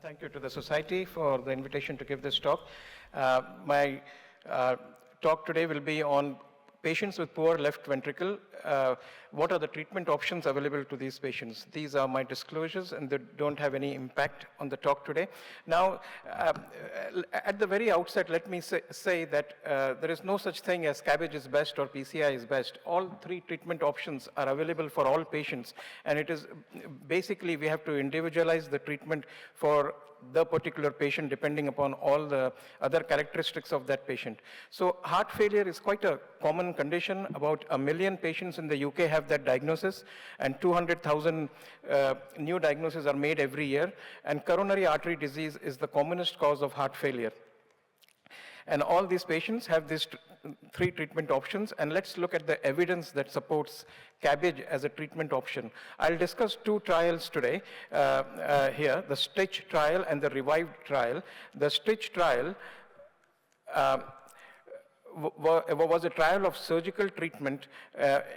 Thank you to the Society for the invitation to give this talk. My talk today will be on patients with poor left ventricle. What are the treatment options available to these patients? These are my disclosures and they don't have any impact on the talk today. Now, at the very outset, let me say that there is no such thing as CABG is best or PCI is best. All three treatment options are available for all patients, and it is basically we have to individualize the treatment for the particular patient depending upon all the other characteristics of that patient. So heart failure is quite a common condition. About 1 million patients in the UK have that diagnosis, and 200,000 new diagnoses are made every year. And coronary artery disease is the commonest cause of heart failure. And all these patients have these three treatment options, and let's look at the evidence that supports CABG as a treatment option. I'll discuss two trials today here, the STITCH trial and the REVIVE trial. The STITCH trial was a trial of surgical treatment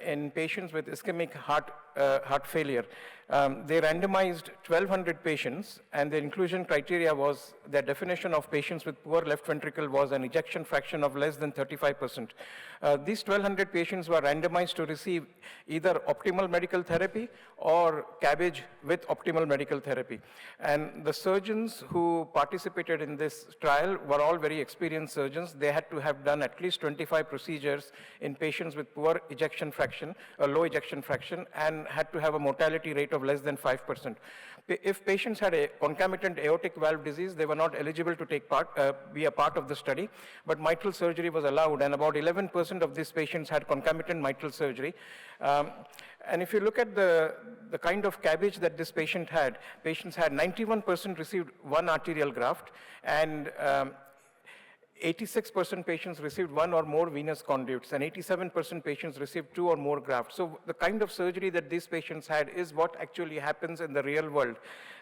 in patients with ischemic heart failure. They randomized 1,200 patients, and the inclusion criteria was, their definition of patients with poor left ventricle was an ejection fraction of less than 35%. These 1,200 patients were randomized to receive either optimal medical therapy or CABG with optimal medical therapy. And the surgeons who participated in this trial were all very experienced surgeons. They had to have done at least 25 procedures in patients with poor ejection fraction, a low ejection fraction, and had to have a mortality rate of less than 5%. If patients had a concomitant aortic valve disease, they were not eligible to take part, be a part of the study, but mitral surgery was allowed, and about 11% of these patients had concomitant mitral surgery. And if you look at the kind of CABG that this patient had, patients had 91% received one arterial graft, and 86% patients received one or more venous conduits, and 87% patients received two or more grafts. So the kind of surgery that these patients had is what actually happens in the real world.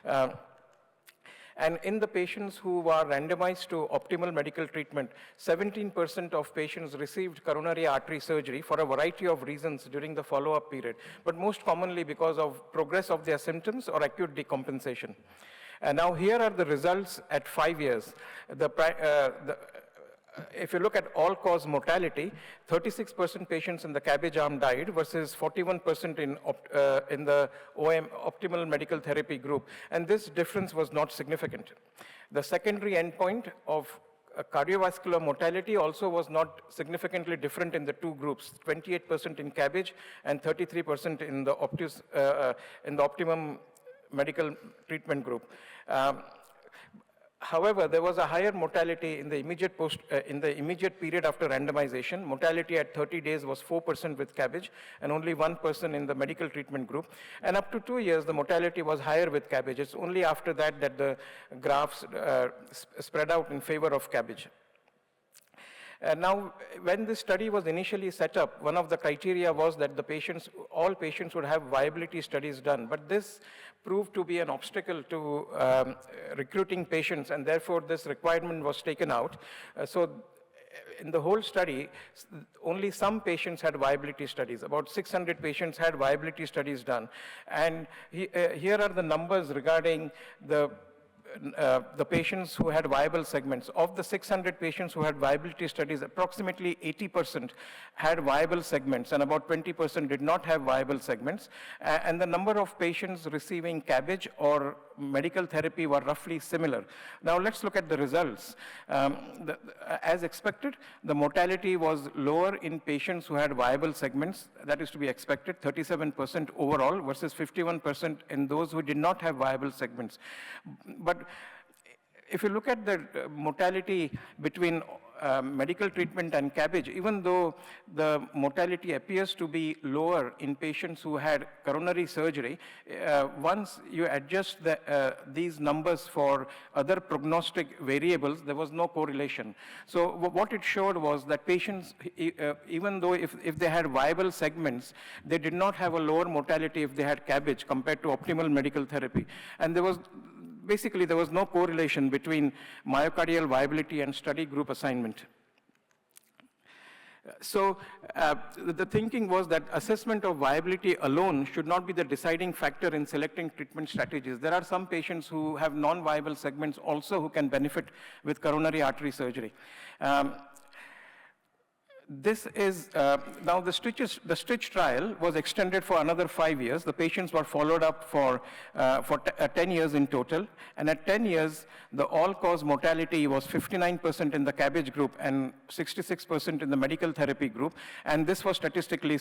And in the patients who were randomized to optimal medical treatment, 17% of patients received coronary artery surgery for a variety of reasons during the follow-up period, but most commonly because of progress of their symptoms or acute decompensation. And now here are the results at 5 years. If you look at all-cause mortality, 36% patients in the CABG arm died versus 41% in the optimal medical therapy group. And this difference was not significant. The secondary endpoint of cardiovascular mortality also was not significantly different in the two groups, 28% in CABG and 33% in the optimum medical treatment group. However, there was a higher mortality in the immediate period after randomization. Mortality at 30 days was 4% with CABG and only 1% in the medical treatment group. And up to 2 years, the mortality was higher with CABG. It's only after that that the graphs spread out in favor of CABG. Now, when this study was initially set up, one of the criteria was that all patients would have viability studies done. But this proved to be an obstacle to recruiting patients, and therefore this requirement was taken out. So in the whole study, only some patients had viability studies. About 600 patients had viability studies done. And here are the numbers regarding the patients who had viable segments. Of the 600 patients who had viability studies, approximately 80% had viable segments, and about 20% did not have viable segments. And the number of patients receiving CABG or medical therapy were roughly similar. Now let's look at the results. As expected, the mortality was lower in patients who had viable segments. That is to be expected, 37% overall versus 51% in those who did not have viable segments. But if you look at the mortality between medical treatment and CABG, even though the mortality appears to be lower in patients who had coronary surgery, once you adjust these numbers for other prognostic variables, there was no correlation. So what it showed was that patients, even though if they had viable segments, they did not have a lower mortality if they had CABG compared to optimal medical therapy. And basically, there was no correlation between myocardial viability and study group assignment. The thinking was that assessment of viability alone should not be the deciding factor in selecting treatment strategies. There are some patients who have non-viable segments also who can benefit with coronary artery surgery. This is, now the STITCH trial was extended for another 5 years. The patients were followed up for 10 years in total. And at 10 years, the all-cause mortality was 59% in the CABG group and 66% in the medical therapy group. And this was statistically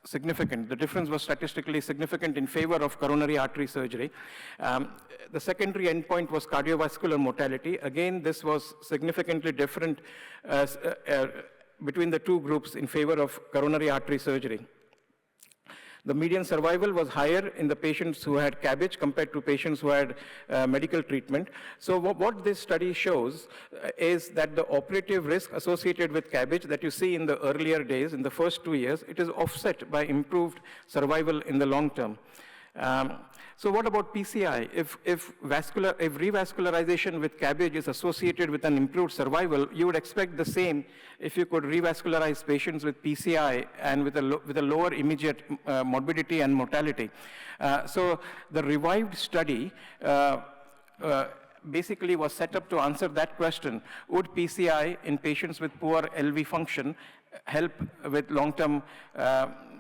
significant. The difference was statistically significant in favor of coronary artery surgery. The secondary endpoint was cardiovascular mortality. Again, this was significantly different between the two groups in favor of coronary artery surgery. The median survival was higher in the patients who had CABG compared to patients who had medical treatment. So what this study shows is that the operative risk associated with CABG that you see in the earlier days, in the first 2 years, it is offset by improved survival in the long term. So what about PCI? If revascularization with CABG is associated with an improved survival, you would expect the same if you could revascularize patients with PCI and with a lower immediate morbidity and mortality. So the revived study basically was set up to answer that question. Would PCI in patients with poor LV function help with long-term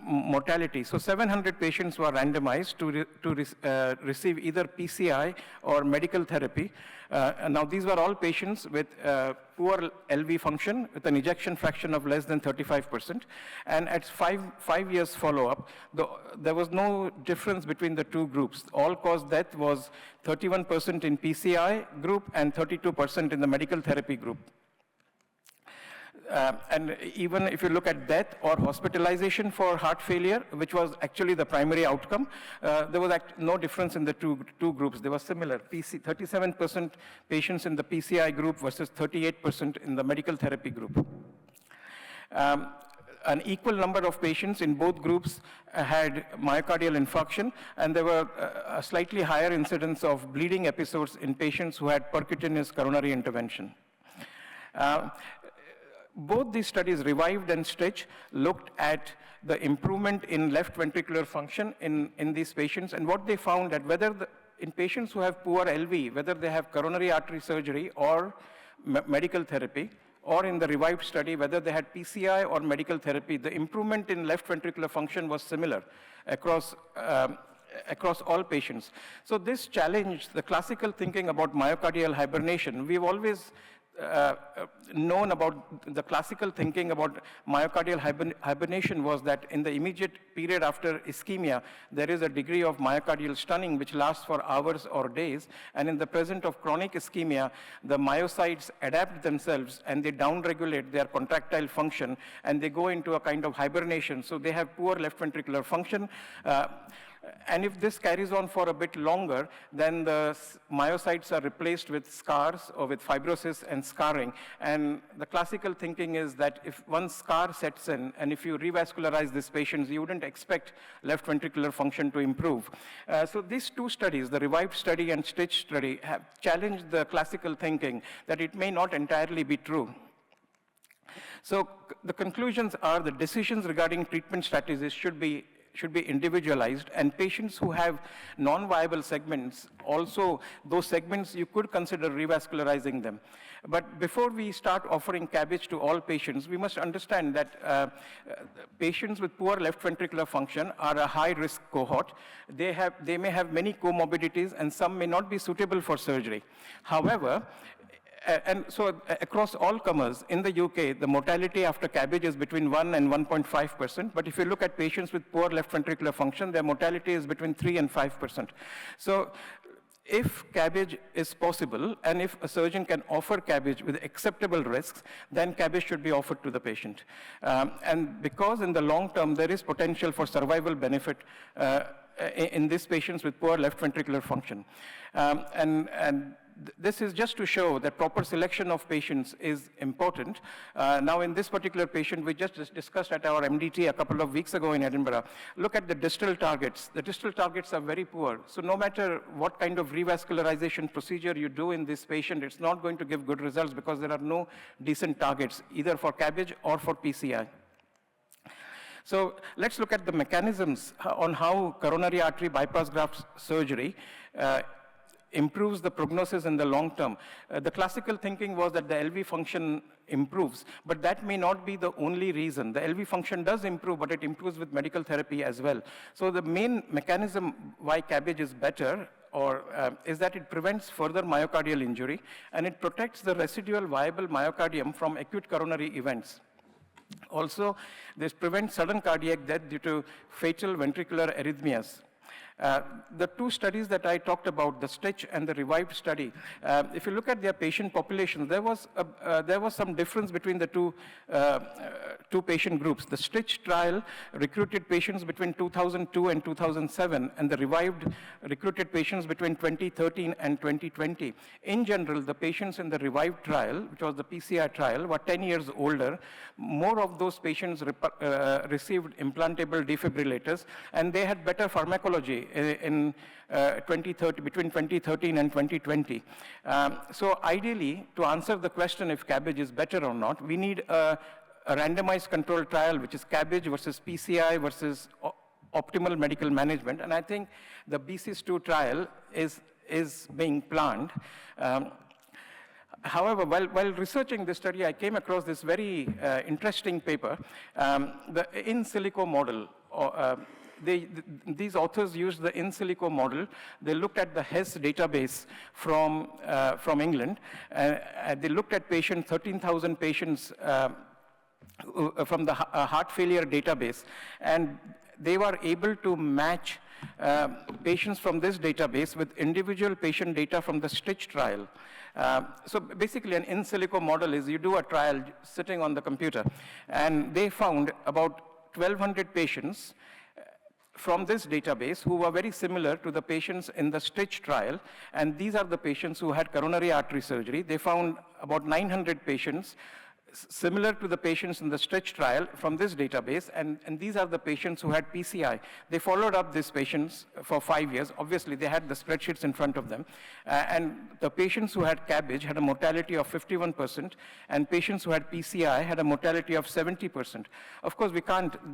mortality? So 700 patients were randomized to receive either PCI or medical therapy. Now these were all patients with poor LV function with an ejection fraction of less than 35%. And at five years follow-up, there was no difference between the two groups. All-cause death was 31% in PCI group and 32% in the medical therapy group. And even if you look at death or hospitalization for heart failure, which was actually the primary outcome, there was no difference in the two groups. They were similar. 37% patients in the PCI group versus 38% in the medical therapy group. An equal number of patients in both groups had myocardial infarction, and there were a slightly higher incidence of bleeding episodes in patients who had percutaneous coronary intervention. Both these studies, Revived and STITCH, looked at the improvement in left ventricular function in these patients, and what they found that in patients who have poor LV, whether they have coronary artery surgery or medical therapy, or in the Revived study, whether they had PCI or medical therapy, the improvement in left ventricular function was similar across all patients. So this challenged the classical thinking about myocardial hibernation. We've always known about the classical thinking about myocardial hibernation was that in the immediate period after ischemia, there is a degree of myocardial stunning which lasts for hours or days. And in the presence of chronic ischemia, the myocytes adapt themselves and they downregulate their contractile function and they go into a kind of hibernation. So they have poor left ventricular function. And if this carries on for a bit longer, then the myocytes are replaced with scars or with fibrosis and scarring. And the classical thinking is that if one scar sets in, and if you revascularize these patients, you wouldn't expect left ventricular function to improve. So these two studies, the Revived study and STITCH study, have challenged the classical thinking that it may not entirely be true. So the conclusions are the decisions regarding treatment strategies should be individualized, and patients who have non-viable segments, also those segments you could consider revascularizing them. But before we start offering CABG to all patients, we must understand that patients with poor left ventricular function are a high-risk cohort. They may have many comorbidities, and some may not be suitable for surgery. However, and so across all comers in the UK, the mortality after CABG is between 1 and 1.5%. But if you look at patients with poor left ventricular function, their mortality is between 3 and 5%. So if CABG is possible, and if a surgeon can offer CABG with acceptable risks, then CABG should be offered to the patient. And because in the long term, there is potential for survival benefit in these patients with poor left ventricular function. And this is just to show that proper selection of patients is important. Now, in this particular patient, we just discussed at our MDT a couple of weeks ago in Edinburgh. Look at the distal targets. The distal targets are very poor. So no matter what kind of revascularization procedure you do in this patient, it's not going to give good results because there are no decent targets, either for CABG or for PCI. So let's look at the mechanisms on how coronary artery bypass graft surgery improves the prognosis in the long term. The classical thinking was that the LV function improves, but that may not be the only reason. The LV function does improve, but it improves with medical therapy as well. So the main mechanism why CABG is better is that it prevents further myocardial injury, and it protects the residual viable myocardium from acute coronary events. Also, this prevents sudden cardiac death due to fatal ventricular arrhythmias. The two studies that I talked about, the STITCH and the REVIVED study, if you look at their patient populations, there was some difference between the two patient groups. The STITCH trial recruited patients between 2002 and 2007, and the REVIVED recruited patients between 2013 and 2020. In general, the patients in the REVIVED trial, which was the PCI trial, were 10 years older. More of those patients received implantable defibrillators, and they had better pharmacology in between 2013 and 2020. So ideally, to answer the question if CABG is better or not, we need a randomized controlled trial, which is CABG versus PCI versus optimal medical management. And I think the BCIS2 trial is being planned. However, while researching this study, I came across this very interesting paper, the in silico model. These authors used the in silico model. They looked at the HES database from England. They looked at 13,000 patients from the heart failure database. And they were able to match patients from this database with individual patient data from the STITCH trial. So basically, an in silico model is you do a trial sitting on the computer. And they found about 1,200 patients from this database who were very similar to the patients in the STITCH trial. And these are the patients who had coronary artery surgery. They found about 900 patients similar to the patients in the STITCH trial from this database, and these are the patients who had PCI. They followed up these patients for 5 years. Obviously, they had the spreadsheets in front of them. And the patients who had CABG had a mortality of 51%, and patients who had PCI had a mortality of 70%. Of course,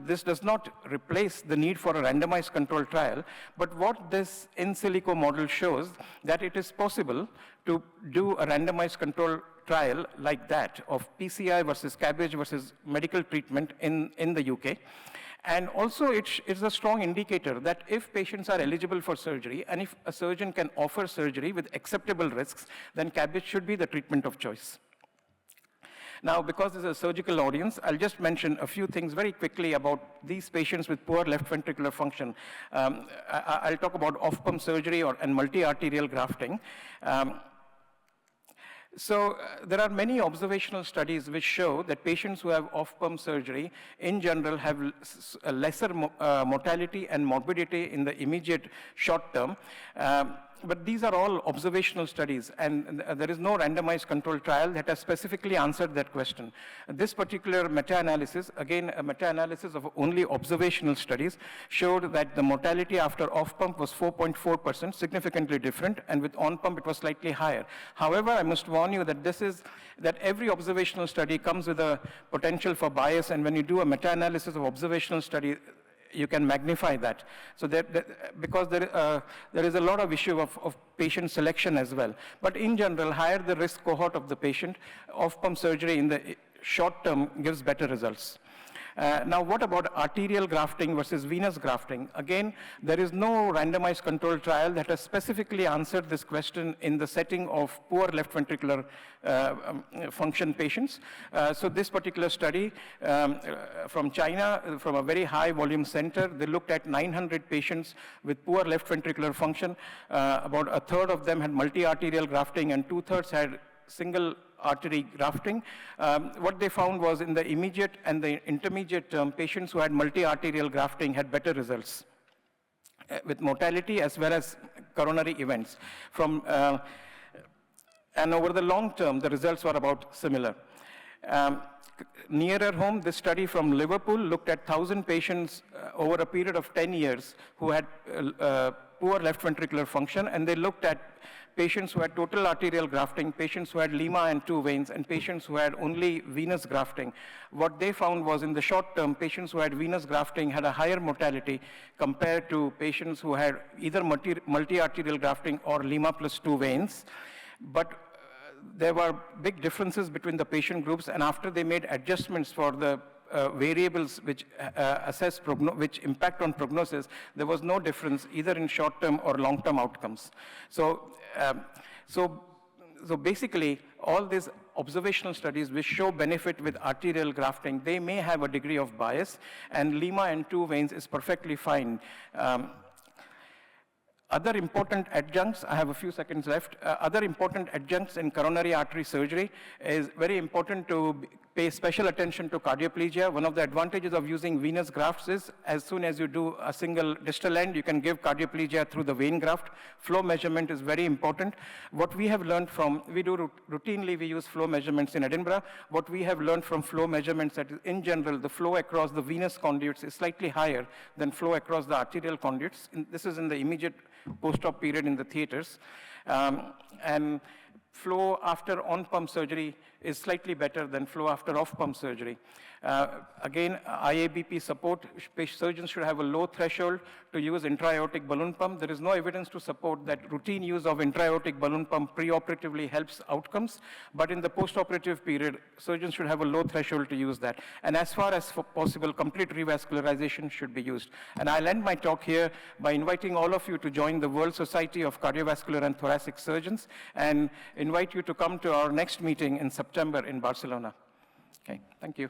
this does not replace the need for a randomized controlled trial, but what this in silico model shows that it is possible to do a randomized controlled trial like that of PCI versus CABG versus medical treatment in the UK. And also it's a strong indicator that if patients are eligible for surgery and if a surgeon can offer surgery with acceptable risks, then CABG should be the treatment of choice. Now, because this is a surgical audience, I'll just mention a few things very quickly about these patients with poor left ventricular function. I'll talk about off-pump surgery and multi-arterial grafting. So there are many observational studies which show that patients who have off-pump surgery in general have a lesser mortality and morbidity in the immediate short term. But these are all observational studies, and there is no randomized controlled trial that has specifically answered that question. This particular meta-analysis, again, a meta-analysis of only observational studies, showed that the mortality after off-pump was 4.4%, significantly different, and with on-pump it was slightly higher. However, I must warn you that that every observational study comes with a potential for bias, and when you do a meta-analysis of observational study, you can magnify that. So because there is a lot of issue of patient selection as well. But in general, higher the risk cohort of the patient, off-pump surgery in the short term gives better results. Now, what about arterial grafting versus venous grafting? Again, there is no randomized controlled trial that has specifically answered this question in the setting of poor left ventricular function patients. So this particular study from China, from a very high volume center, they looked at 900 patients with poor left ventricular function. About a third of them had multi-arterial grafting and 2/3 had single artery grafting. What they found was in the immediate and the intermediate term, patients who had multi-arterial grafting had better results with mortality as well as coronary events. And over the long term, the results were about similar. Nearer home, this study from Liverpool looked at 1,000 patients over a period of 10 years who had poor left ventricular function, and they looked at patients who had total arterial grafting, patients who had lima and 2 veins, and patients who had only venous grafting. What they found was in the short term, patients who had venous grafting had a higher mortality compared to patients who had either multi-arterial grafting or lima plus 2 veins. But there were big differences between the patient groups, and after they made adjustments for the variables which which impact on prognosis, there was no difference either in short-term or long-term outcomes. So basically, all these observational studies which show benefit with arterial grafting, they may have a degree of bias, and lima and 2 veins is perfectly fine. Other important adjuncts, I have a few seconds left. Other important adjuncts in coronary artery surgery is very important to pay special attention to cardioplegia. One of the advantages of using venous grafts is as soon as you do a single distal end, you can give cardioplegia through the vein graft. Flow measurement is very important. What we have learned from, routinely we use flow measurements in Edinburgh. What we have learned from flow measurements that in general, the flow across the venous conduits is slightly higher than flow across the arterial conduits. This is in the immediate post-op period in the theaters. And flow after on-pump surgery is slightly better than flow after off-pump surgery. Again, IABP support, surgeons should have a low threshold to use intra-aortic balloon pump. There is no evidence to support that routine use of intra-aortic balloon pump preoperatively helps outcomes, but in the post-operative period, surgeons should have a low threshold to use that. And as far as possible, complete revascularization should be used. And I'll end my talk here by inviting all of you to join the World Society of Cardiovascular and Thoracic Surgeons, and invite you to come to our next meeting in September in Barcelona. Okay, thank you.